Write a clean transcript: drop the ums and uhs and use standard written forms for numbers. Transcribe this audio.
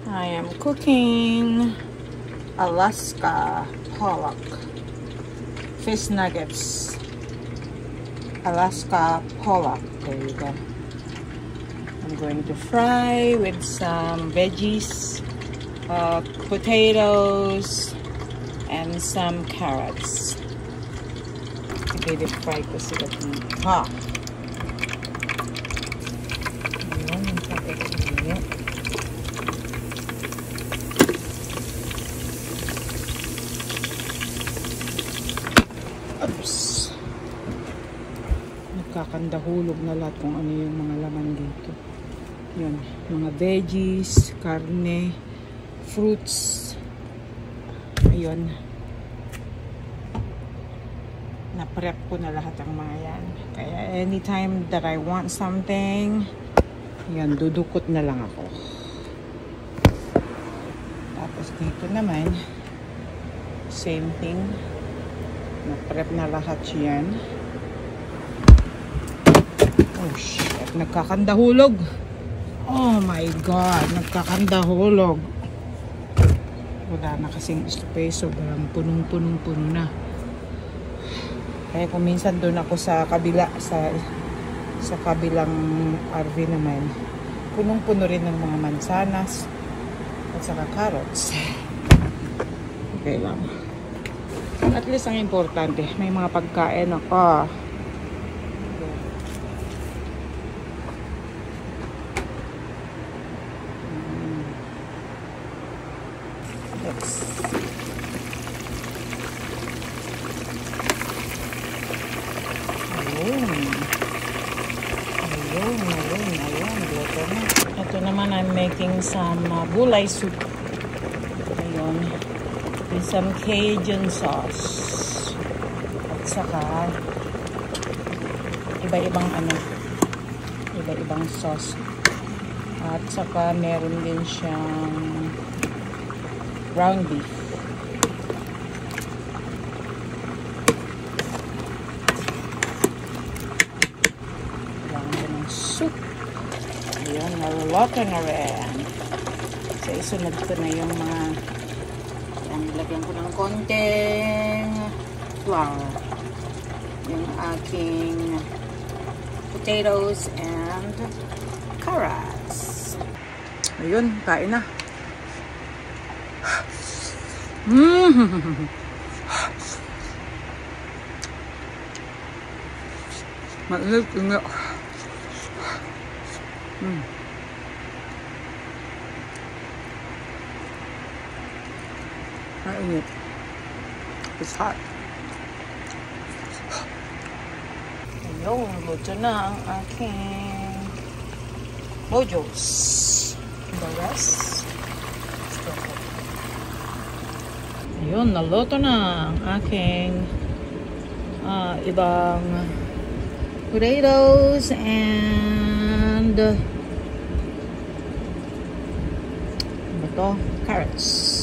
I am cooking Alaska pollock fish nuggets. Alaska pollock. There you go. I'm going to fry with some veggies, potatoes, and some carrots. I-fry ko sila kung hot. Oops. Nagkakandahulog na lahat kung ano yung mga laman dito. Yun, mga veggies, karne, fruits. Ayun. Na-prep ko na lahat ang mga yan. Kaya anytime that I want something, yan, dudukot na lang ako. Tapos dito naman, same thing. Na-prep na lahat yan. Oh shit, nagkakandahulog. Oh my God, nagkakandahulog. Wala na kasing space, sobrang punong-punong-puno na. Kaya kung minsan doon ako sa kabila, sa kabilang RV naman, punong-puno rin ng mga mansanas at saka carrots. Okay lang. At least ang importante, may mga pagkain ako. Ito naman, I'm making some gulay soup. Ayun. With some Cajun sauce. At saka iba-ibang iba-ibang sauce. At saka meron din siyang ground beef. Soup. Ayan, naluluto na rin. So, isunod ko na yung mga nilagyan ko ng konting flour. Yung aking potatoes and carrots. Ayun, kain na. Mainit-init. Mainit. It's hot. Ayun, luto na ang aking mojos. The rest, let's go. Ayun, naluto na ang aking ibang potatoes and carrots.